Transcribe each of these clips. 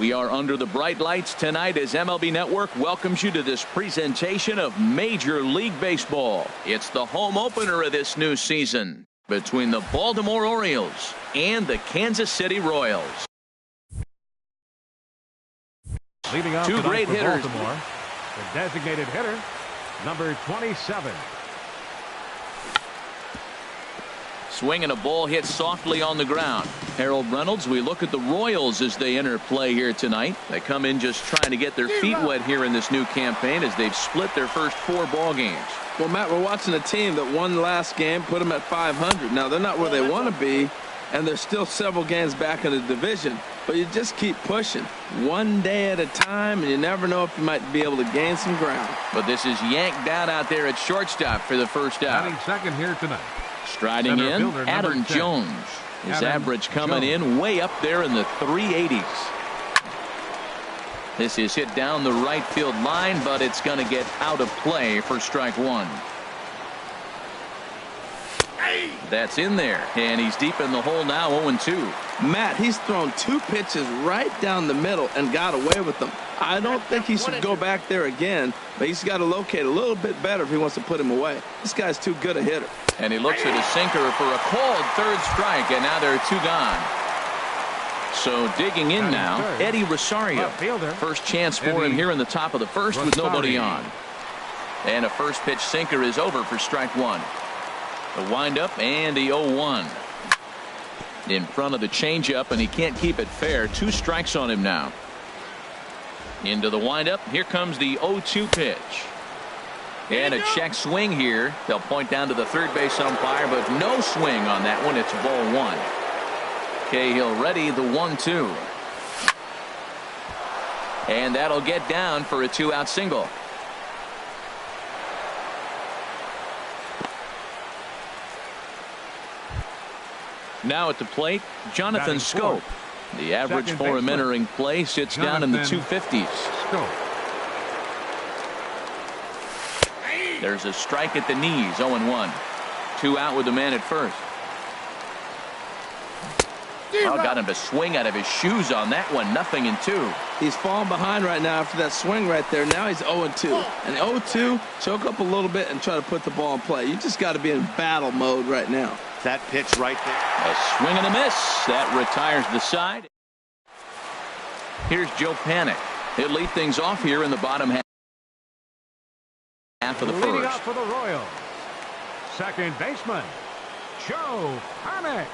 We are under the bright lights tonight as MLB Network welcomes you to this presentation of Major League Baseball. It's the home opener of this new season between the Baltimore Orioles and the Kansas City Royals. Leading off two great for hitters. Baltimore, the designated hitter, number 27. Swing and a ball hit softly on the ground. Harold Reynolds, we look at the Royals as they enter play here tonight. They come in just trying to get their feet wet here in this new campaign as they've split their first 4 ball games. Well, Matt, we're watching a team that won last game, put them at 500. Now, they're not where they want to be, and they're still several games back in the division. But you just keep pushing one day at a time, and you never know if you might be able to gain some ground. But this is yanked down out there at shortstop for the first out. Batting second here tonight. Striding in, Adam Jones. His average coming in way up there in the 380s. This is hit down the right field line, but it's going to get out of play for strike 1. That's in there, and he's deep in the hole now, 0-2. Matt, he's thrown 2 pitches right down the middle and got away with them. I don't think he should go back there again, but he's got to locate a little bit better if he wants to put him away. This guy's too good a hitter. And he looks at his sinker for a called 3rd strike, and now there are 2 gone. So digging in now, Eddie Rosario. First chance for him here in the top of the first with nobody on. And a first pitch sinker is over for strike 1. The windup and the 0-1. In front of the changeup, and he can't keep it fair. 2 strikes on him now. Into the windup. Here comes the 0-2 pitch. And a check swing here. They'll point down to the third base umpire, but no swing on that one. It's ball 1. Cahill ready, the 1-2. And that'll get down for a 2-out single. Now at the plate, Jonathan Scope. The average for him entering play sits down in the 250s. There's a strike at the knees, 0-1. 2 out with the man at first. Oh, got him to swing out of his shoes on that one. 0-2. He's falling behind right now after that swing right there. Now he's 0-2. And 0-2, choke up a little bit and try to put the ball in play. You just got to be in battle mode right now. That pitch right there. A swing and a miss. That retires the side. Here's Joe Panic. He'll lead things off here in the bottom half of the Leading first. out for the Royals, second baseman, Joe Panic.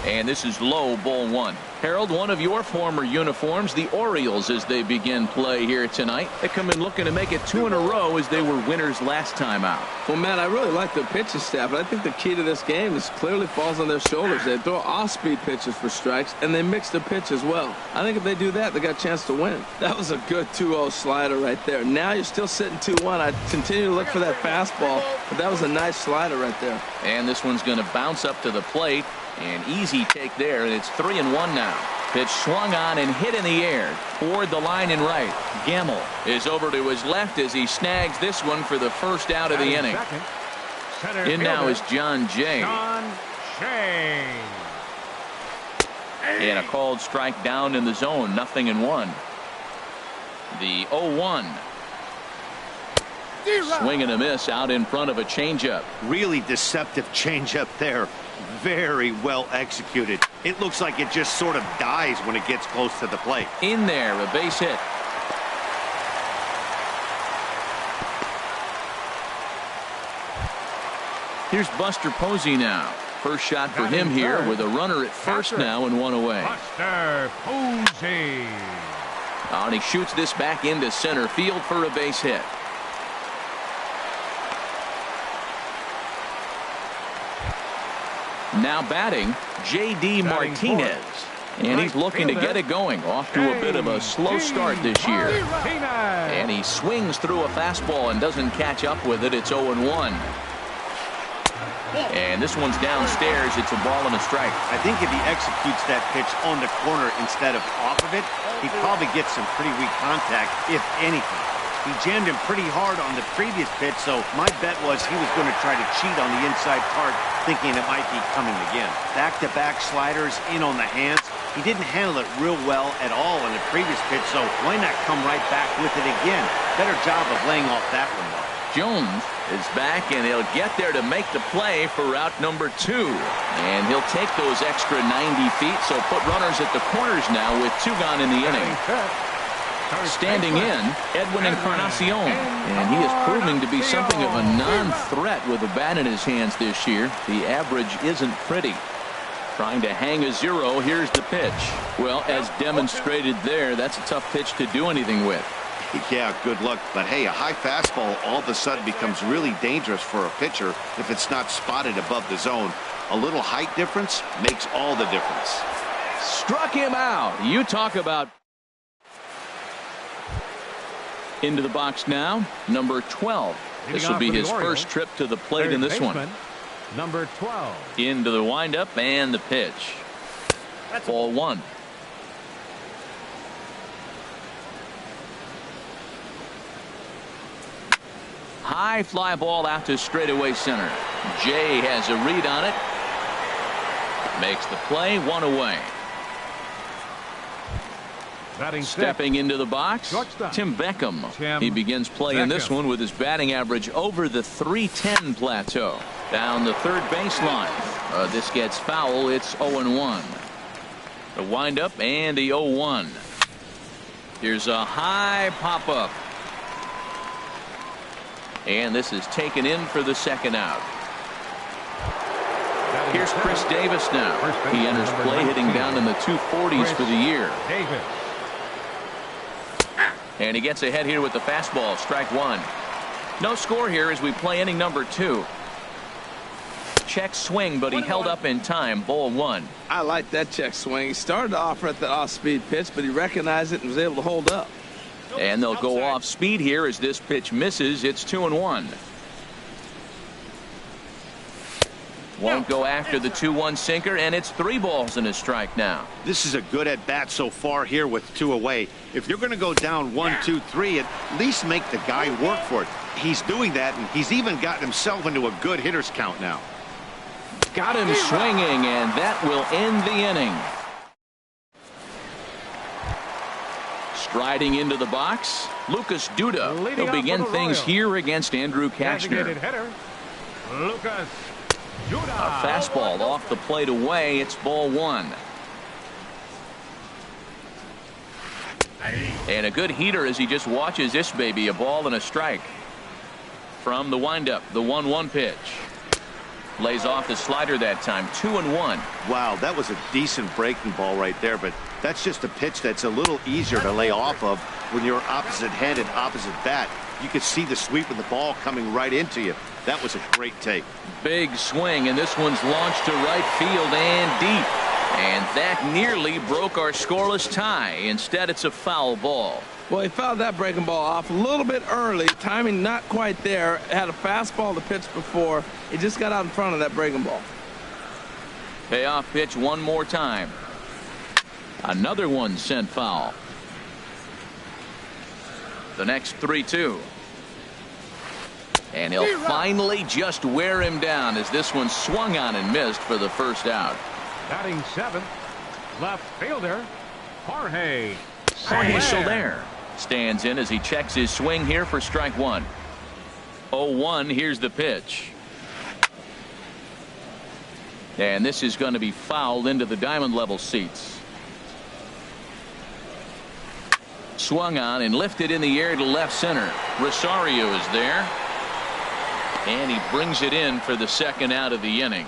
And this is low, ball 1. Harold, one of your former uniforms, the Orioles, as they begin play here tonight. They come in looking to make it 2 in a row as they were winners last time out. Well, man, I really like their pitching staff, but I think the key to this game is clearly falls on their shoulders. They throw off-speed pitches for strikes, and they mix the pitch as well. I think if they do that, they got a chance to win. That was a good 2-0 slider right there. Now you're still sitting 2-1. I continue to look for that fastball, but that was a nice slider right there. And this one's going to bounce up to the plate. An easy take there, and it's 3-1 now. Pitch swung on and hit in the air toward the line in right. Gamble is over to his left as he snags this one for the first out of the inning. In now is John Jay. And a called strike down in the zone. 0-1. The 0-1. Swing and a miss out in front of a changeup. Really deceptive changeup there. Very well executed. It looks like it just sort of dies when it gets close to the plate. In there, a base hit. Here's Buster Posey now. First shot for him here with a runner at first now and 1 away. Buster Posey. And he shoots this back into center field for a base hit. Now batting, J.D. Martinez. And he's looking to get it going. Off to a bit of a slow start this year. And he swings through a fastball and doesn't catch up with it. It's 0-1. And this one's downstairs. It's a ball and a strike. I think if he executes that pitch on the corner instead of off of it, he probably gets some pretty weak contact, if anything. He jammed him pretty hard on the previous pitch, so my bet was he was going to try to cheat on the inside part, thinking it might be coming again. Back-to-back sliders in on the hands. He didn't handle it real well at all in the previous pitch, so why not come right back with it again? Better job of laying off that one, though. Jones is back, and he'll get there to make the play for route number 2. And he'll take those extra 90 feet, so put runners at the corners now with 2 gone in the inning. Standing in, Edwin Encarnacion, and he is proving to be something of a non-threat with a bat in his hands this year. The average isn't pretty. Trying to hang a 0. Here's the pitch. Well, as demonstrated there, that's a tough pitch to do anything with. Yeah, good luck. But hey, a high fastball all of a sudden becomes really dangerous for a pitcher if it's not spotted above the zone. A little height difference makes all the difference. Struck him out. You talk about. Into the box now, number 12. This will be his first trip to the plate in this one. Number 12. Into the windup and the pitch. Ball 1. High fly ball out to straightaway center. Jay has a read on it. Makes the play, 1 away. Stepping into the box, Tim Beckham. He begins play in this one with his batting average over the .310 plateau. Down the third baseline. This gets foul. It's 0-1. The windup and the 0-1. Here's a high pop-up. And this is taken in for the second out. Here's Chris Davis now. He enters play hitting down in the 240s for the year. And he gets ahead here with the fastball. Strike 1. No score here as we play inning number 2. Check swing, but he held up in time. Ball 1. I like that check swing. He started to offer at the off-speed pitch, but he recognized it and was able to hold up. And they'll go off speed here as this pitch misses. It's 2-1. Won't go after the 2-1 sinker, and it's 3 balls and a strike now. This is a good at-bat so far here with 2 away. If you're going to go down 1, 2, 3, at least make the guy work for it. He's doing that, and he's even gotten himself into a good hitter's count now. Got him swinging, and that will end the inning. Striding into the box, Lucas Duda. He'll begin things here against Andrew Kachner. Lucas. A fastball off the plate away. It's ball 1. And a good heater as he just watches this baby. A ball and a strike. From the windup, the 1-1 pitch. Lays off the slider that time. 2-1. Wow, that was a decent breaking ball right there, but that's just a pitch that's a little easier to lay off of when you're opposite-handed, opposite bat. You could see the sweep of the ball coming right into you. That was a great take. Big swing, and this one's launched to right field and deep. And that nearly broke our scoreless tie. Instead, it's a foul ball. Well, he fouled that breaking ball off a little bit early. Timing not quite there. Had a fastball to pitch before. He just got out in front of that breaking ball. Payoff pitch one more time. Another one sent foul. The next 3-2. And he'll finally just wear him down as this one swung on and missed for the first out. Batting 7th, left fielder, Jorge Soler stands in as he checks his swing here for strike 1. 0-1. Here's the pitch. And this is going to be fouled into the diamond level seats. Swung on and lifted in the air to left center. Rosario is there. And he brings it in for the second out of the inning.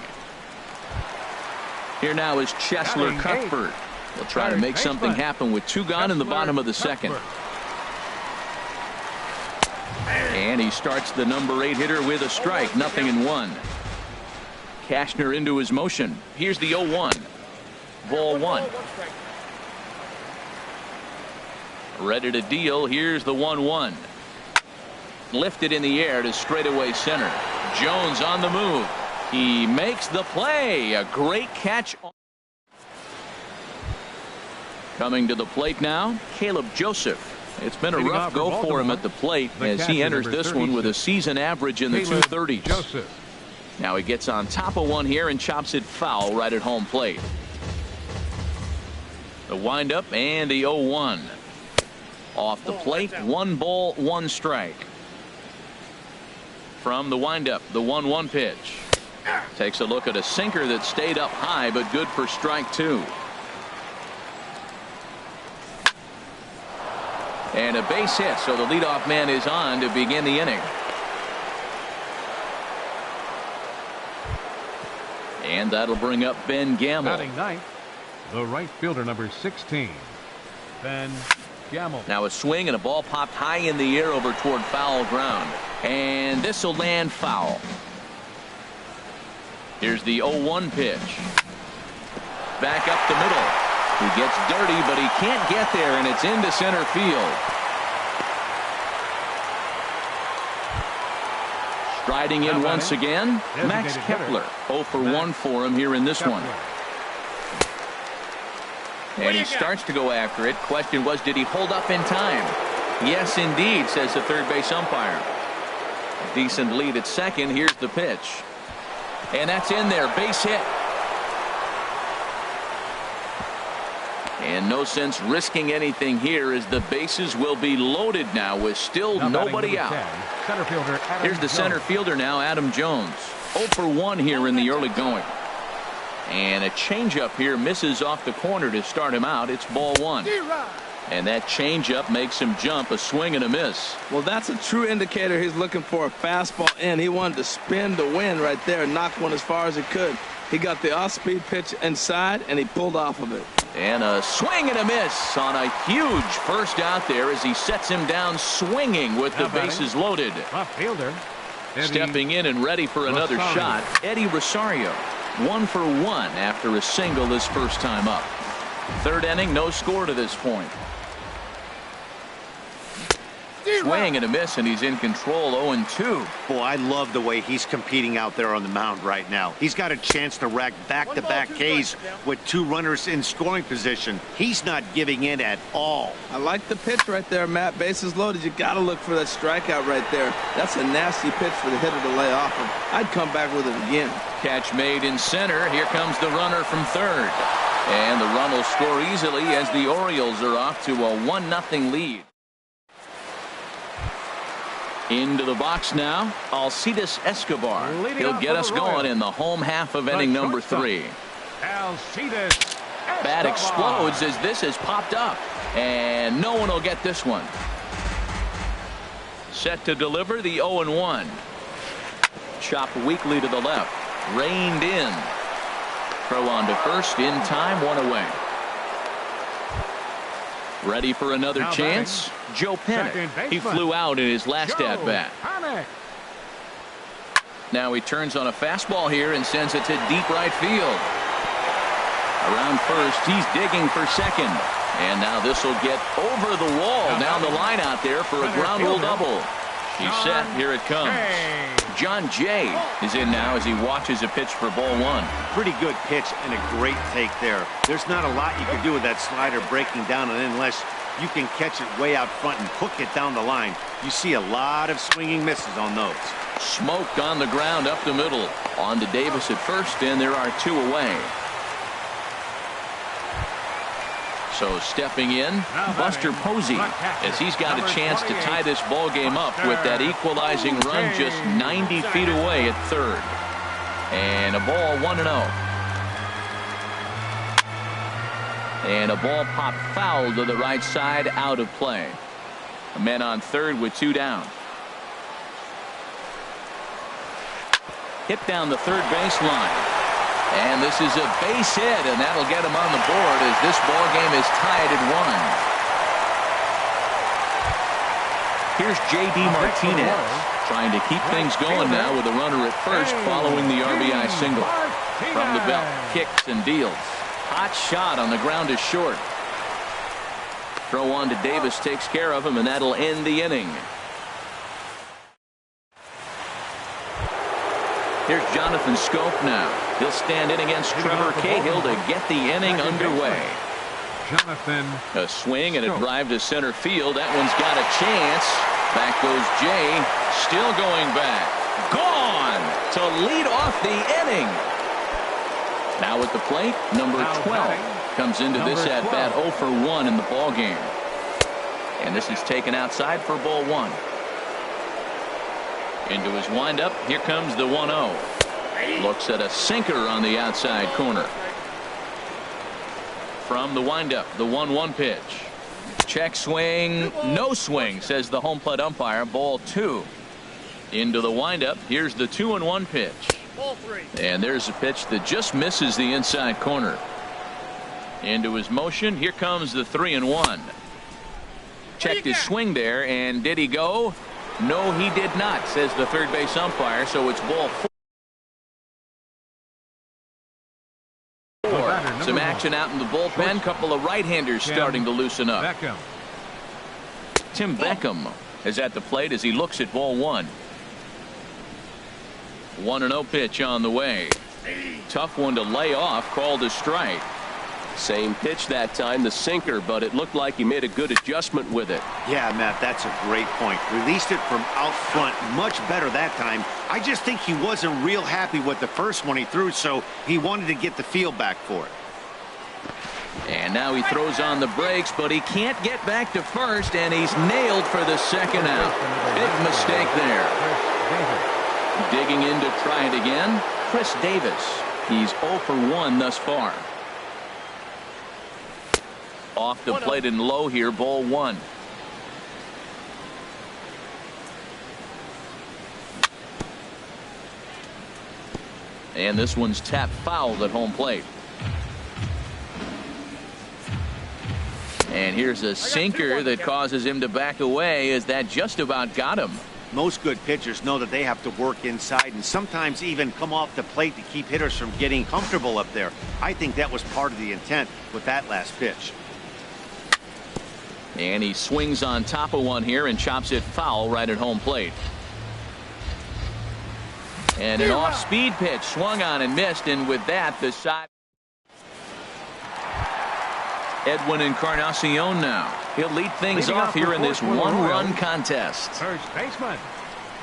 Here now is Cheslor Cuthbert. He'll try to make something happen with 2 gone in the bottom of the second. And he starts the number 8 hitter with a strike. 0-1. Kachner into his motion. Here's the 0-1. Ball 1. Ready to deal. Here's the 1-1. Lifted in the air to straightaway center. Jones on the move. He makes the play. A great catch. Coming to the plate now, Caleb Joseph. It's been a rough go for him at the plate as he enters this one with a season average in the 230s. Now he gets on top of one here and chops it foul right at home plate. The windup and the 0-1. Off the plate, 1 ball, 1 strike. From the windup, the 1-1 pitch. Takes a look at a sinker that stayed up high, but good for strike 2. And a base hit, so the leadoff man is on to begin the inning. And that'll bring up Ben Gamble. Batting ninth, the right fielder, number 16, Ben Gamble. Now a swing and a ball popped high in the air over toward foul ground. And this will land foul. Here's the 0-1 pitch. Back up the middle. He gets dirty, but he can't get there, and it's into center field. Striding in once again, Max Kepler. 0 for 1 for him here in this one. And he starts to go after it. Question was, did he hold up in time? Yes, indeed, says the third base umpire. A decent lead at second. Here's the pitch. And that's in there. Base hit. And no sense risking anything here, as the bases will be loaded now with still nobody out. Here's the center fielder now, Adam Jones. 0 for 1 here in the early going. And a changeup here misses off the corner to start him out. It's ball 1. And that changeup makes him jump. A swing and a miss. Well, that's a true indicator he's looking for a fastball in. He wanted to spin the wind right there and knock one as far as he could. He got the off-speed pitch inside, and he pulled off of it. And a swing and a miss on a huge first out there as he sets him down swinging with the bases loaded. Left fielder, stepping in and ready for another shot, Eddie Rosario. 1 for 1 after a single his first time up. Third inning, no score to this point. Swing and a miss, and he's in control. 0-2. Boy, I love the way he's competing out there on the mound right now. He's got a chance to rack back-to-back Ks with 2 runners in scoring position. He's not giving in at all. I like the pitch right there, Matt. Bases loaded. You got to look for that strikeout right there. That's a nasty pitch for the hitter to lay off of. I'd come back with it again. Catch made in center. Here comes the runner from third. And the run will score easily as the Orioles are off to a 1-0 lead. Into the box now, Alcides Escobar. He'll get us going in the home half of inning number 3. Bat explodes as this has popped up, and no one will get this one. Set to deliver the 0-1. Chopped weakly to the left. Reined in. Throw on to first in time, 1 away. Ready for another chance? Joe Panic. He flew out in his last at-bat. Now he turns on a fastball here and sends it to deep right field. Around first, he's digging for second. And now this will get over the wall down the line out there for a ground rule double. He's set. Here it comes. John Jay is in now as he watches a pitch for ball 1. Pretty good pitch and a great take there. There's not a lot you can do with that slider breaking down, and unless you can catch it way out front and hook it down the line, you see a lot of swinging misses on those. Smoked on the ground up the middle. On to Davis at first, and there are 2 away. So stepping in, Buster Posey, as he's got a chance to tie this ball game up with that equalizing run just 90 feet away at third. And a ball 1-0. And a ball popped foul to the right side, out of play. A man on third with 2 down. Hit down the third baseline. And this is a base hit, and that'll get him on the board as this ball game is tied at 1. Here's J.D. Martinez trying to keep things going now with a runner at first following the RBI single. From the belt, kicks and deals. Hot shot on the ground is short. Throw on to Davis takes care of him, and that'll end the inning. Here's Jonathan Scope now. He'll stand in against Trevor Cahill to get the inning underway. A swing and a drive to center field. That one's got a chance. Back goes Jay. Still going back. Gone to lead off the inning. Now at the plate, number 12 comes into this at-bat 0 for 1 in the ball game. And this is taken outside for ball 1. Into his windup, here comes the 1-0. Looks at a sinker on the outside corner. From the windup, the 1-1 pitch. Check swing, no swing, says the home plate umpire. Ball 2. Into the windup, here's the 2-1 pitch. And there's a pitch that just misses the inside corner. Into his motion, here comes the 3-1. Checked his swing there, and did he go? No, he did not, says the third base umpire, so it's ball 4. Some action out in the bullpen. Couple of right-handers starting to loosen up. Tim Beckham is at the plate as he looks at ball 1. 1-0 pitch on the way. Tough one to lay off, called a strike. Same pitch that time, the sinker, but it looked like he made a good adjustment with it. Yeah, Matt, that's a great point. Released it from out front much better that time. I just think he wasn't real happy with the first one he threw, so he wanted to get the feel back for it. And now he throws on the brakes, but he can't get back to first, and he's nailed for the second out. Big mistake there. Digging in to try it again, Chris Davis. He's 0 for 1 thus far. Off the plate and low here, ball 1. And this one's tapped foul at home plate. And here's a sinker that causes him to back away, as that just about got him. Most good pitchers know that they have to work inside and sometimes even come off the plate to keep hitters from getting comfortable up there. I think that was part of the intent with that last pitch. And he swings on top of one here and chops it foul right at home plate. And an off-speed pitch swung on and missed, and with that, the side. Edwin Encarnacion now. He'll lead things off here in this one-run contest. First baseman,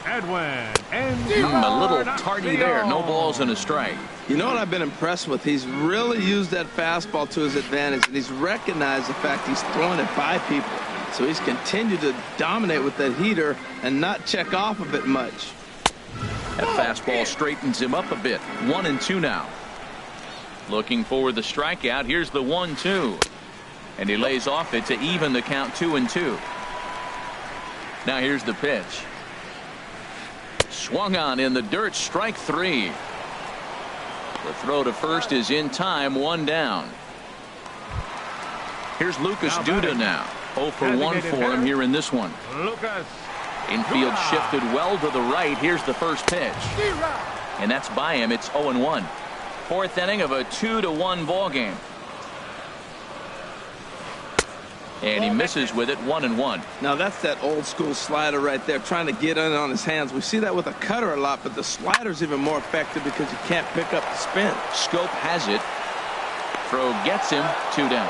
Edwin. A little tardy there. No balls and a strike. You know what I've been impressed with? He's really used that fastball to his advantage, and he's recognized the fact he's throwing it by people. So he's continued to dominate with that heater and not check off of it much. That fastball straightens him up a bit. 1-2 now. Looking for the strikeout. Here's the 1-2. And he lays off it to even the count 2-2. Now here's the pitch. Swung on in the dirt, strike 3. The throw to first is in time, 1 down. Here's Lucas Duda now. 0 for 1 for him here in this one. Lucas. Infield shifted well to the right. Here's the first pitch. And that's by him. It's 0-1. Fourth inning of a 2-1 ball game. And he misses with it, 1-1. Now that's that old school slider right there, trying to get in on his hands. We see that with a cutter a lot, but the slider's even more effective because you can't pick up the spin. Scope has it. Throw gets him, 2 down.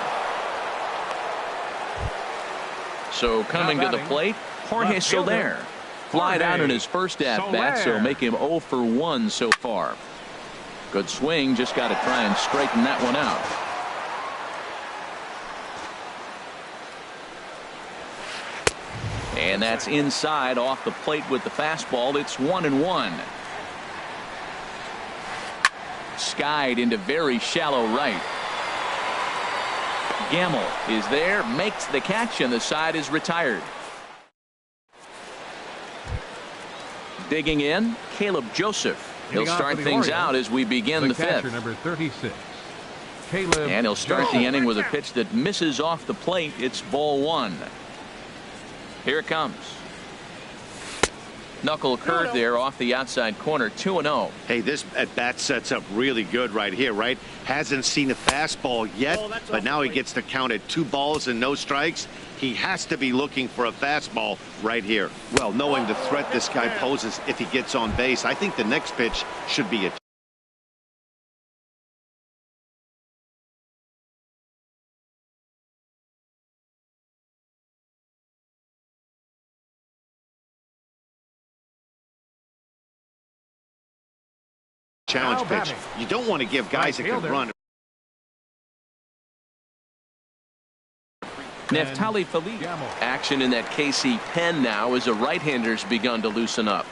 So coming to the plate, Jorge Soler. Flied out in his first at-bat, so make him 0 for 1 so far. Good swing, just got to try and straighten that one out. And that's inside off the plate with the fastball. It's 1-1. Skied into very shallow right. Gamble is there, makes the catch, and the side is retired. Digging in, Caleb Joseph. He'll start things out as we begin the fifth. Number 36. And he'll start the inning with a pitch that misses off the plate. It's ball 1. Here it comes. Knuckle curve there off the outside corner, 2-0. Hey, this at-bat sets up really good right here, right? Hasn't seen a fastball yet, but now he gets to count at 2 balls and no strikes. He has to be looking for a fastball right here. Well, knowing the threat this guy poses if he gets on base, I think the next pitch should be a challenge pitch. You don't want to give guys that can run. Neftali Felipe. Action in that KC pen now as a right-hander's begun to loosen up.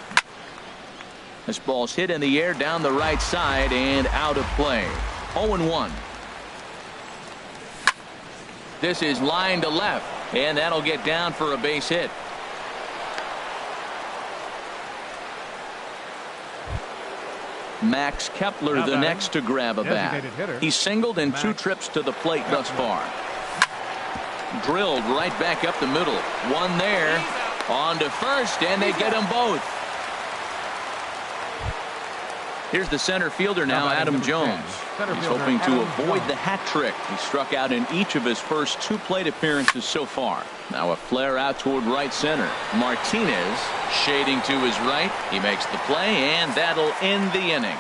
This ball's hit in the air down the right side and out of play. 0-1. This is line to left, and that'll get down for a base hit. Max Kepler the next to grab a bat. He's singled in 2 trips to the plate thus far. Drilled right back up the middle. One there. On to first, and they get them both. Here's the center fielder now, Adam Jones. He's hoping to avoid the hat trick. He struck out in each of his first 2 plate appearances so far. Now a flare out toward right center. Martinez shading to his right. He makes the play, and that'll end the inning.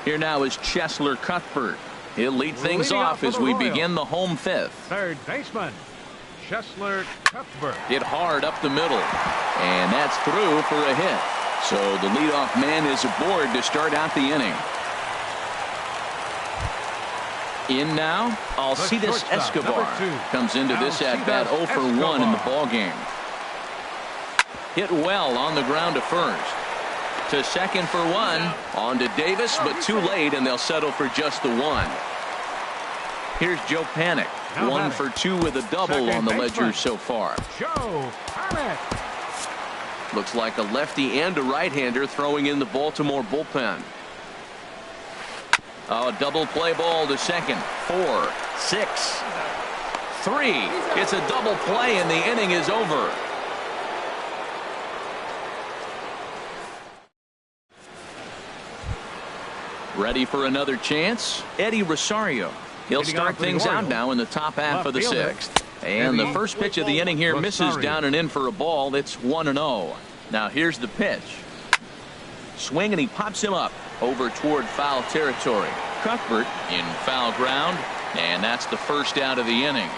Here now is Cheslor Cuthbert. He'll lead things off as we begin the home 5th. Third baseman, Cheslor Cuthbert. Hit hard up the middle, and that's through for a hit. So the leadoff man is aboard to start out the inning. In now, Alcides Escobar comes into this at-bat 0 for 1 in the ballgame. Hit well on the ground to first. To second for 1. On to Davis, but too late, and they'll settle for just the 1. Here's Joe Panik. 1 for 2 with a double on the ledger so far. Joe Panik. Looks like a lefty and a right-hander throwing in the Baltimore bullpen. A double play ball to second. 4, 6, 3. It's a double play, and the inning is over. Ready for another chance? Eddie Rosario. He'll start things out now in the top half of the 6th. And the first pitch of the inning here misses down and in for a ball. It's 1-0. Now here's the pitch. Swing, and he pops him up over toward foul territory. Cuthbert in foul ground, and that's the first out of the inning.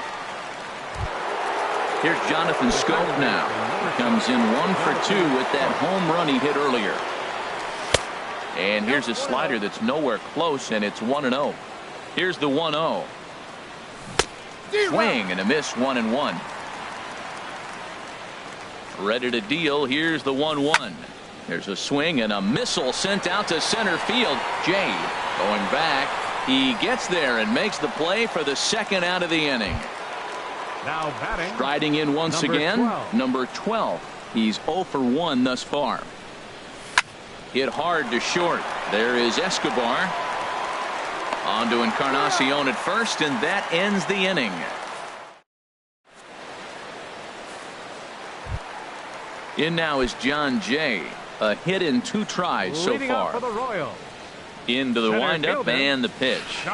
Here's Jonathan Scope now. He comes in 1 for 2 with that home run he hit earlier. And here's a slider that's nowhere close, and it's 1-0. Here's the 1-0. Swing and a miss, 1-1. Ready to deal. Here's the 1-1. There's a swing and a missile sent out to center field. Jay going back. He gets there and makes the play for the second out of the inning. Now batting. Striding in once again. Number 12. He's 0 for 1 thus far. Hit hard to short. There is Escobar. On to Encarnacion at first, and that ends the inning. In now is John Jay. A hit in 2 tries so far. Into the windup and the pitch.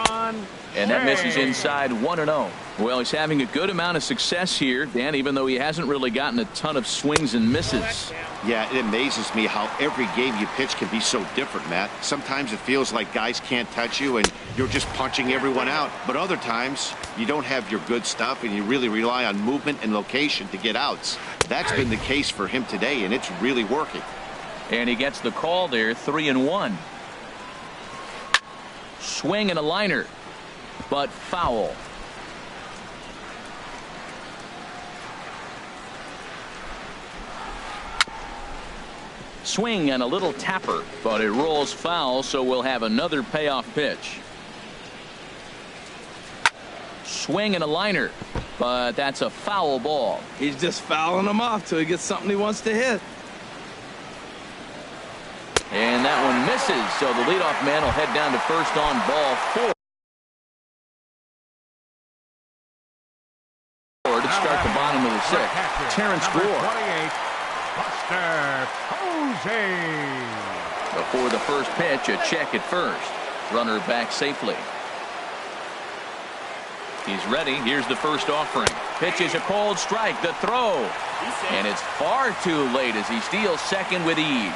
And that misses inside 1-0. Well, he's having a good amount of success here, Dan, even though he hasn't really gotten a ton of swings and misses. Yeah, it amazes me how every game you pitch can be so different, Matt. Sometimes it feels like guys can't touch you and you're just punching everyone out. But other times you don't have your good stuff and you really rely on movement and location to get outs. That's been the case for him today, and it's really working. And he gets the call there, 3-1. Swing and a liner, but foul. Swing and a little tapper, but it rolls foul, so we'll have another payoff pitch. Swing and a liner, but that's a foul ball. He's just fouling them off till he gets something he wants to hit. And that one misses, so the leadoff man will head down to first on ball 4. To start the bottom of the 6th. Terrence Gore. Before the first pitch, a check at first. Runner back safely. He's ready. Here's the first offering. Pitch is a cold strike. The throw. And it's far too late as he steals second with ease.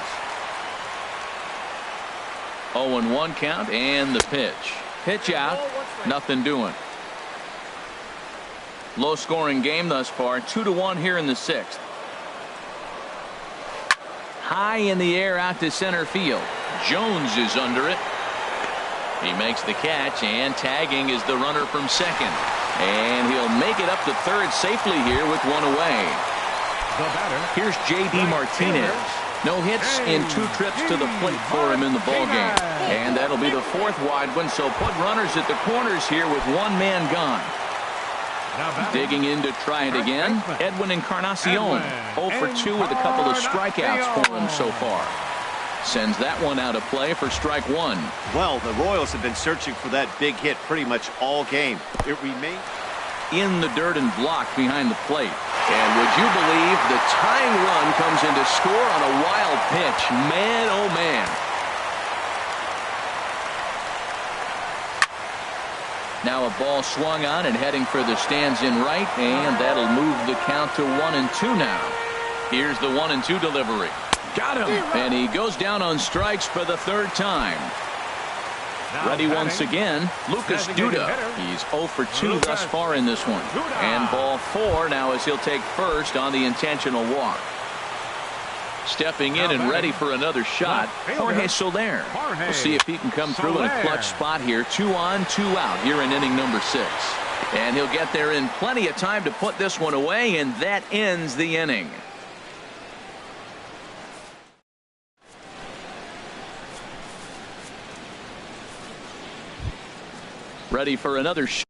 0-1 count and the pitch. Pitch out. Nothing doing. Low scoring game thus far. 2-1 here in the 6th. high in the air out to center field. Jones is under it. He makes the catch, and tagging is the runner from second. And he'll make it up to third safely here with one away. Here's J.D. Martinez. No hits in 2 trips to the plate for him in the ballgame. And that'll be the 4th wide one, so put runners at the corners here with one man gone. Digging in to try it again, Edwin Encarnacion. 0 for 2 with a couple of strikeouts for him so far. Sends that one out of play for strike 1. Well, the Royals have been searching for that big hit pretty much all game. It remains in the dirt and blocked behind the plate. And would you believe the tying run comes in to score on a wild pitch? Man, oh man. Now a ball swung on and heading for the stands in right, and that'll move the count to 1-2 now. Here's the 1-2 delivery. Got him. And he goes down on strikes for the 3rd time. Ready once again, Lucas Duda. He's 0 for 2 thus far in this one. And ball 4 now as he'll take first on the intentional walk. Stepping in and ready for another shot, Jorge Soler. We'll see if he can come through in a clutch spot here. 2 on, 2 out here in inning number 6. And he'll get there in plenty of time to put this one away, and that ends the inning. Ready for another shot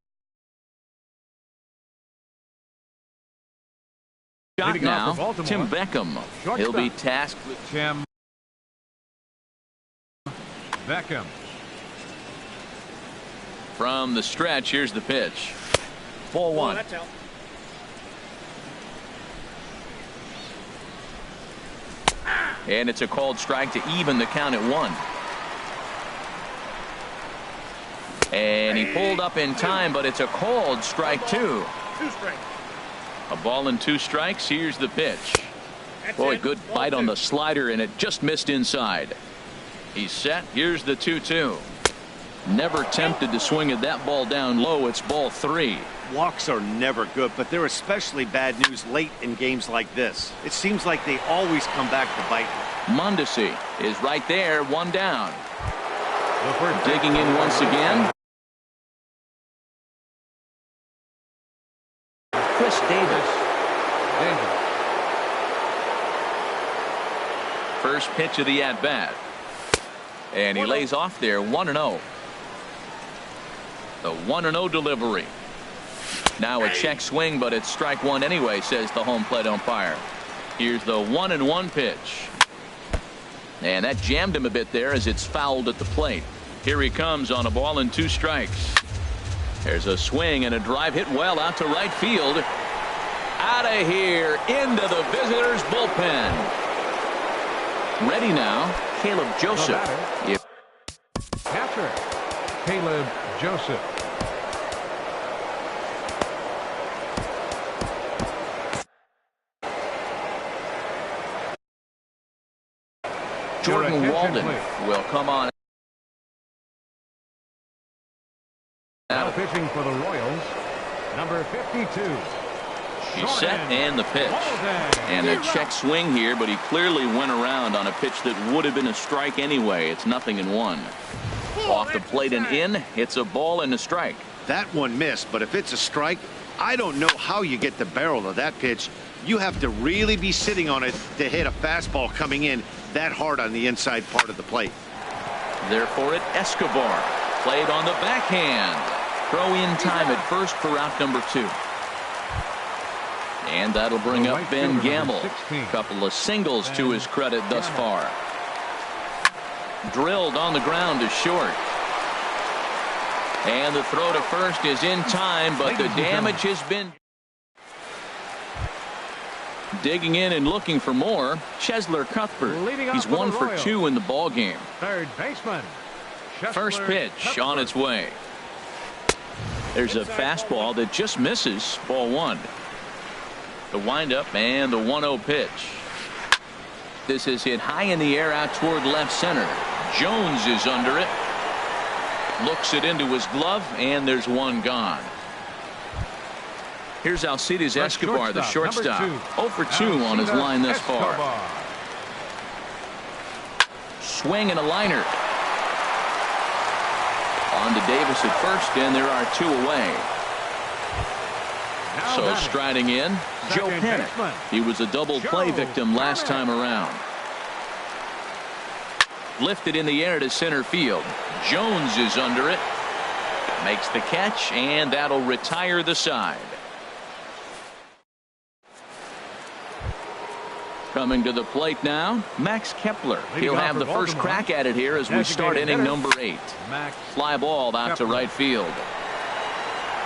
now. Tim Beckham. He'll be tasked with Tim Beckham. From the stretch, here's the pitch. Ball 1. And it's a called strike to even the count at 1. And he pulled up in time, but it's a called strike 2. A ball and 2 strikes. Here's the pitch. Boy, good bite on the slider, and it just missed inside. He's set. Here's the 2-2. Never tempted to swing at that ball down low. It's ball 3. Walks are never good, but they're especially bad news late in games like this. It seems like they always come back to bite. Mondesi is right there, 1 down. Digging in once again. Chris Davis. First pitch of the at-bat. And he lays off there, 1-0. The 1-0 delivery. Now a check swing, but it's strike 1 anyway, says the home plate umpire. Here's the 1-1 pitch. And that jammed him a bit there as it's fouled at the plate. Here he comes on a ball and 2 strikes. There's a swing and a drive hit well out to right field. Out of here into the visitors' bullpen. Ready now, Caleb Joseph. Catcher, Caleb Joseph. Jordan Walden will come on. Now pitching for the Royals, number 52. He's set and the pitch. And a check swing here, but he clearly went around on a pitch that would have been a strike anyway. It's 0-1. Off the plate and in, it's a ball and a strike. That one missed, but if it's a strike, I don't know how you get the barrel of that pitch. You have to really be sitting on it to hit a fastball coming in that hard on the inside part of the plate. Therefore, it Escobar played on the backhand. Throw in time at first for out number 2. And that'll bring up Ben Gamble. Couple of singles to his credit thus far. Drilled on the ground to short. And the throw to first is in time, but the damage has been. Digging in and looking for more, Cheslor Cuthbert. He's 1 for 2 in the ball game. Third baseman. First pitch on its way. There's a fastball that just misses. Ball 1. The windup and the 1-0 pitch. This is hit high in the air out toward left center. Jones is under it. Looks it into his glove, and there's one gone. Here's Alcides Escobar, the shortstop. 0 for 2 on his line thus far. swing and a liner. On to Davis at first, and there are 2 away. So striding in, Joe Panic. He was a double play victim last time around. Lifted in the air to center field. Jones is under it. Makes the catch, and that'll retire the side. Coming to the plate now, Max Kepler. He'll have the first crack at it here as we start inning number 8. Fly ball out to right field.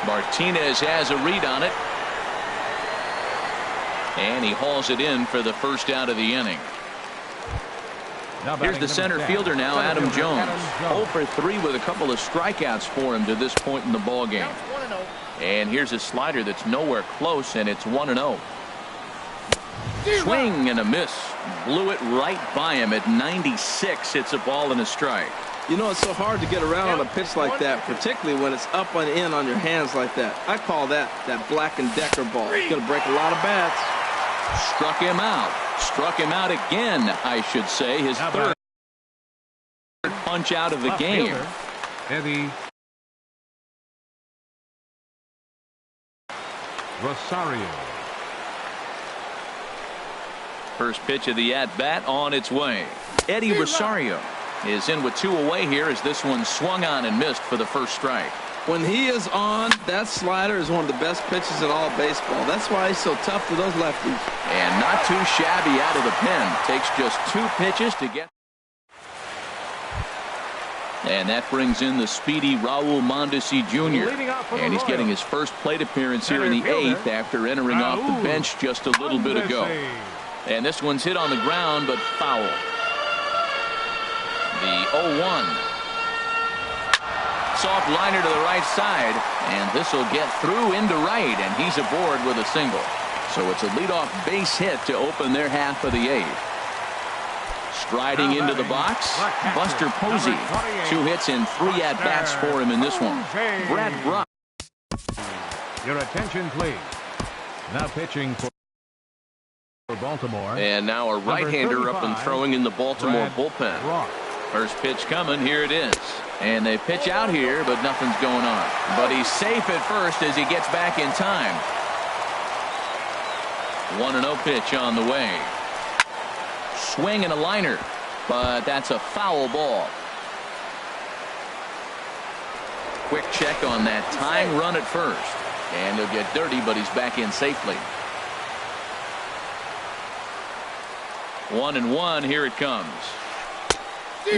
Martinez has a read on it. And he hauls it in for the first out of the inning. Here's the center fielder now, Adam Jones. 0 for 3 with a couple of strikeouts for him to this point in the ball game. And here's a slider that's nowhere close, and it's 1-0. Swing and a miss. Blew it right by him at 96. It's a ball and a strike. You know, it's so hard to get around on a pitch like that, particularly when it's up and in on your hands like that. I call that Black and Decker ball. It's going to break a lot of bats. Struck him out. Struck him out again, I should say. His third punch out of the game. Eddie Rosario. First pitch of the at-bat on its way. Eddie Rosario is in with 2 away here as this one swung on and missed for the first strike. When he is on, that slider is one of the best pitches in all baseball. That's why he's so tough to those lefties. And not too shabby out of the pen. Takes just 2 pitches to get. And that brings in the speedy Raul Mondesi Jr. And he's getting his first plate appearance here in the 8th after entering off the bench just a little bit ago. And this one's hit on the ground, but foul. The 0-1. Soft liner to the right side, and this will get through into right, and he's aboard with a single. So it's a leadoff base hit to open their half of the 8th. Striding into the box, Buster Posey. 2 hits and 3 at-bats for him in this one. Brad Brock. Your attention, please. Now pitching for Baltimore. And now a right-hander up and throwing in the Baltimore bullpen. First pitch coming. Here it is. And they pitch out here, but nothing's going on. But he's safe at first as he gets back in time. 1-0 pitch on the way. Swing and a liner, but that's a foul ball. Quick check on that tying run at first. And he'll get dirty, but he's back in safely. 1-1, here it comes.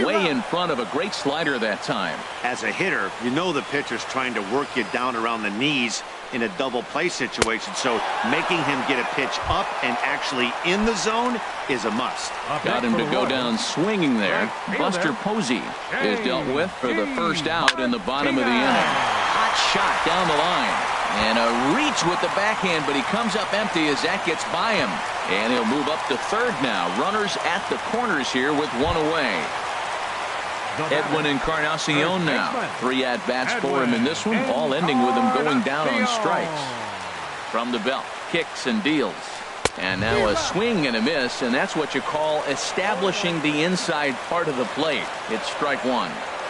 Way in front of a great slider that time. As a hitter, you know the pitcher's trying to work you down around the knees in a double play situation, so making him get a pitch up and actually in the zone is a must. Got him to go down swinging there. Buster Posey is dealt with for the first out in the bottom of the inning. Hot shot down the line. And a reach with the backhand, but he comes up empty as that gets by him. And he'll move up to third now. Runners at the corners here with 1 away. Edwin Encarnacion now. 3 at-bats for him in this one, all ending with him going down on strikes. From the belt, kicks and deals. And now a swing and a miss, and that's what you call establishing the inside part of the plate. It's strike 1.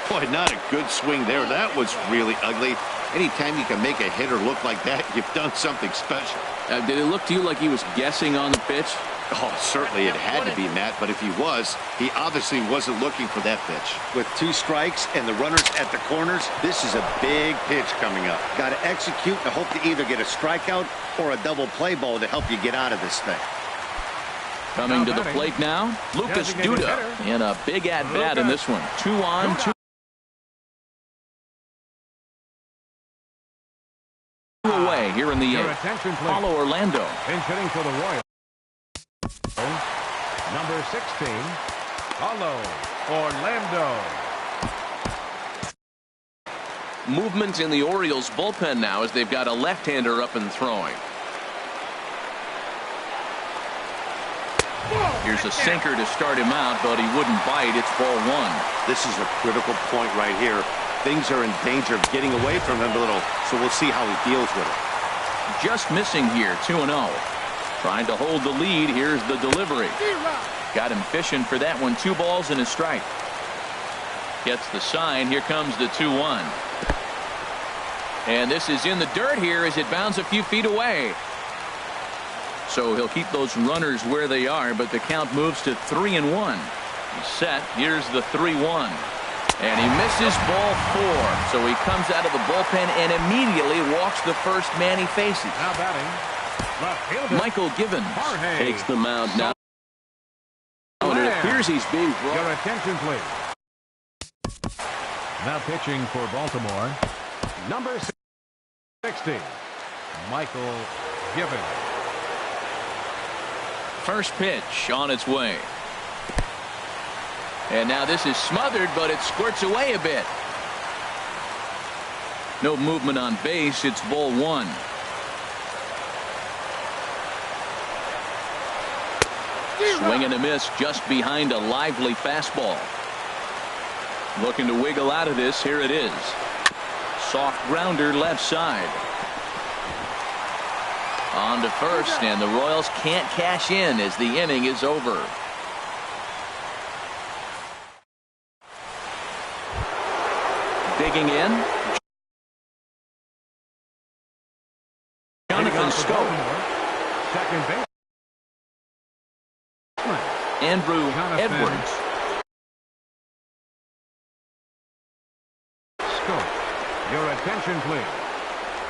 Boy, not a good swing there. That was really ugly. Anytime you can make a hitter look like that, you've done something special. Did it look to you like he was guessing on the pitch? Oh, certainly it had to be, Matt, but if he was, he obviously wasn't looking for that pitch. With 2 strikes and the runners at the corners, this is a big pitch coming up. Got to execute and hope to either get a strikeout or a double play ball to help you get out of this thing. Coming to the plate now, Lucas Duda in a big at-bat in this one. 2 on, 2 away here in the 8th. Paulo Orlando. Pinch hitting for the Royals. Number 16, Paulo Orlando. Movement in the Orioles bullpen now as they've got a left-hander up and throwing. Here's a sinker to start him out, but he wouldn't bite. It's ball 1. This is a critical point right here. Things are in danger of getting away from him a little, so we'll see how he deals with it. Just missing here, 2-0. Trying to hold the lead. Here's the delivery. Got him fishing for that one. 2 balls and a strike. Gets the sign. Here comes the 2-1. And this is in the dirt here as it bounds a few feet away. So he'll keep those runners where they are, but the count moves to 3-1. He's set. Here's the 3-1. And he misses ball 4. So he comes out of the bullpen and immediately walks the first man he faces. Now batting, left fielder Michael Givens Jorge. takes the mound now. And it appears he's being brought. Your attention, please. Now pitching for Baltimore, number 60, Michael Givens. First pitch on its way. And now this is smothered, but it squirts away a bit. No movement on base. It's ball 1. Swing and a miss just behind a lively fastball. Looking to wiggle out of this. Here it is. Soft grounder left side. On to first, and the Royals can't cash in as the inning is over. Digging in. Jonathan Scope. Second base. Andrew Edwards. Scope. Your attention, please.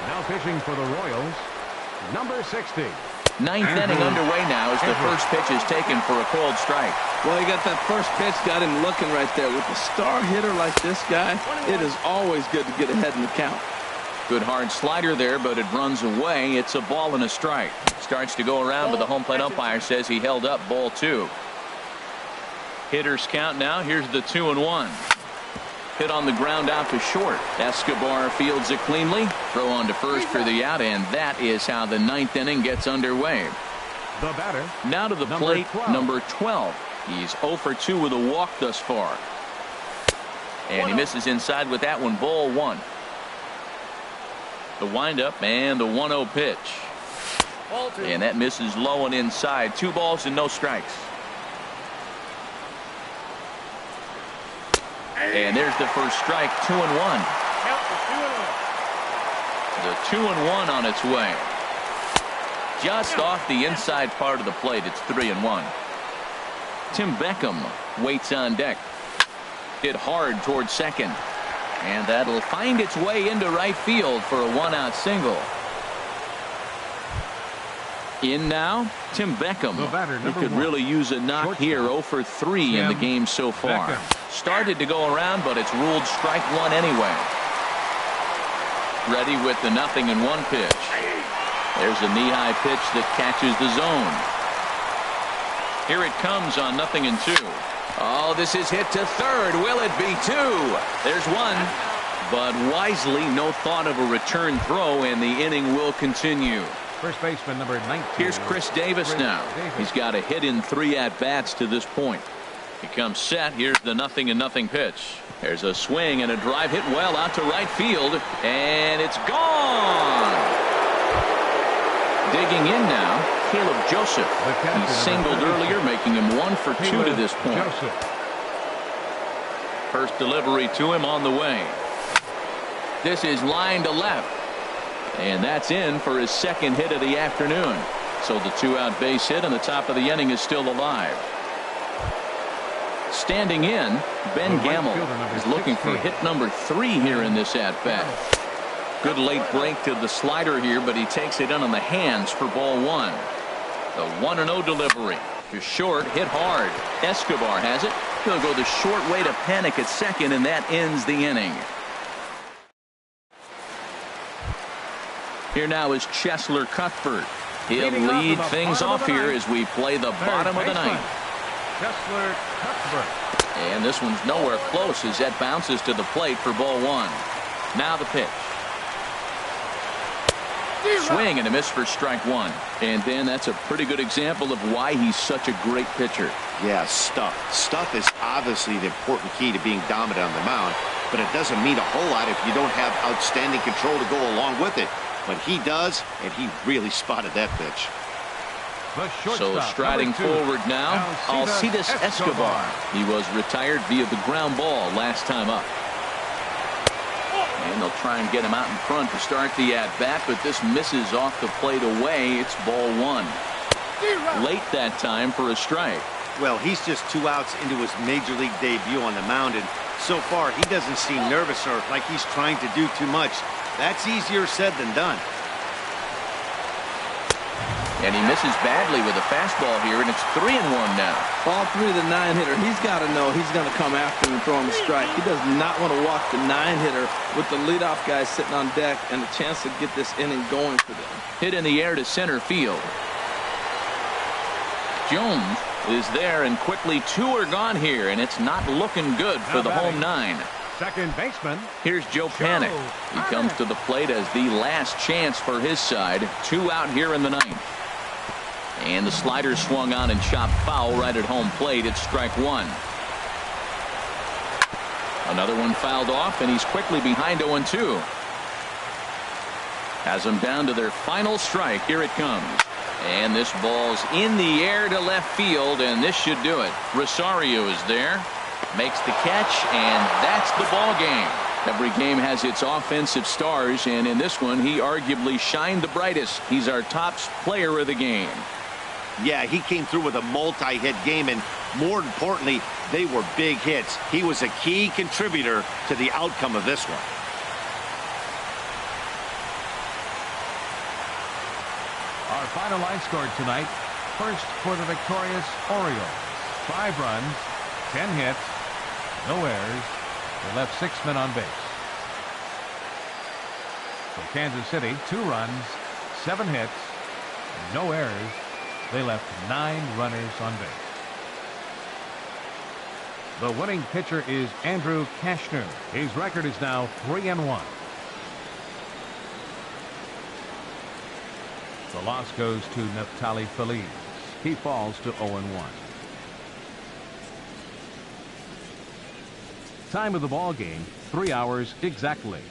Now pitching for the Royals, number 60. Ninth inning underway now as the first pitch is taken for a called strike. Well, he got that first pitch, got him looking right there. With a star hitter like this guy, it is always good to get ahead in the count. Good hard slider there, but it runs away. It's a ball and a strike. Starts to go around, but the home plate umpire says he held up ball 2. Hitters count now. Here's the 2-1. Hit on the ground out to short. Escobar fields it cleanly. Throw on to first for the out, and that is how the ninth inning gets underway. The batter. Now to the plate, number 12. He's 0 for 2 with a walk thus far. And he misses inside with that one. Ball 1. The windup and the 1-0 pitch. And that misses low and inside. 2 balls and no strikes. And there's the first strike. 2-1. The 2-1 on its way. Just off the inside part of the plate. It's 3-1. Tim Beckham waits on deck. Hit hard towards second. And that'll find its way into right field for a 1-out single. In now, Tim Beckham. He could really use a knock here. 0 for 3 in the game so far. Started to go around, but it's ruled strike 1 anyway. Ready with the 0-1 pitch. There's a knee-high pitch that catches the zone. Here it comes on 0-2. Oh, this is hit to third. Will it be 2? There's 1. But wisely, no thought of a return throw, and the inning will continue. First baseman number 19. Here's Chris Davis now. He's got a hit in 3 at-bats to this point. He comes set. Here's the 0-0 pitch. There's a swing and a drive hit well out to right field, and it's gone. Digging in now, Caleb Joseph. He singled earlier, making him 1 for 2 to this point. First delivery to him on the way. This is line to left. And that's in for his second hit of the afternoon. So the 2-out base hit on the top of the inning is still alive. Standing in, Ben Gamble is looking for hit number 3 here in this at-bat. Good late break to the slider here, but he takes it in on the hands for ball 1. The 1-0 delivery to short, hit hard. Escobar has it. He'll go the short way to panic at second, and that ends the inning. Here now is Cheslor Cuthbert. He'll lead things off here as we play the bottom of the ninth. Cheslor Cuthbert. And this one's nowhere close as that bounces to the plate for ball 1. Now the pitch. Swing and a miss for strike 1. And Ben, that's a pretty good example of why he's such a great pitcher. Yeah, stuff. Stuff is obviously the important key to being dominant on the mound, but it doesn't mean a whole lot if you don't have outstanding control to go along with it. But he does, and he really spotted that pitch. So striding forward now, Alcides Escobar. He was retired via the ground ball last time up. And they'll try and get him out in front to start the at-bat, but this misses off the plate away. It's ball one. Late that time for a strike. Well, he's just 2 outs into his major league debut on the mound, and so far he doesn't seem nervous or like he's trying to do too much. That's easier said than done. And he misses badly with a fastball here, and it's 3-1 now. Ball 3 to the 9-hitter. He's got to know he's going to come after him and throw him a strike. He does not want to walk the 9-hitter with the leadoff guy sitting on deck and a chance to get this inning going for them. Hit in the air to center field. Jones is there, and quickly 2 are gone here, and it's not looking good for the home 9. Second baseman. Here's Joe Panik. He comes to the plate as the last chance for his side. 2 out here in the 9th. And the slider swung on and chopped foul right at home plate. It's strike 1. Another one fouled off, and he's quickly behind 0-2. Has them down to their final strike. Here it comes. And this ball's in the air to left field, and this should do it. Rosario is there. Makes the catch, and that's the ball game. Every game has its offensive stars, and in this one, he arguably shined the brightest. He's our top player of the game. Yeah, he came through with a multi-hit game, and more importantly, they were big hits. He was a key contributor to the outcome of this one. Our final line scored tonight. First for the victorious Orioles. 5 runs, 10 hits, no errors. They left 6 men on base. For Kansas City, 2 runs, 7 hits, no errors. They left 9 runners on base. The winning pitcher is Andrew Kashner. His record is now 3-1. The loss goes to Neftali Feliz. He falls to 0-1. Time of the ball game, 3 hours exactly.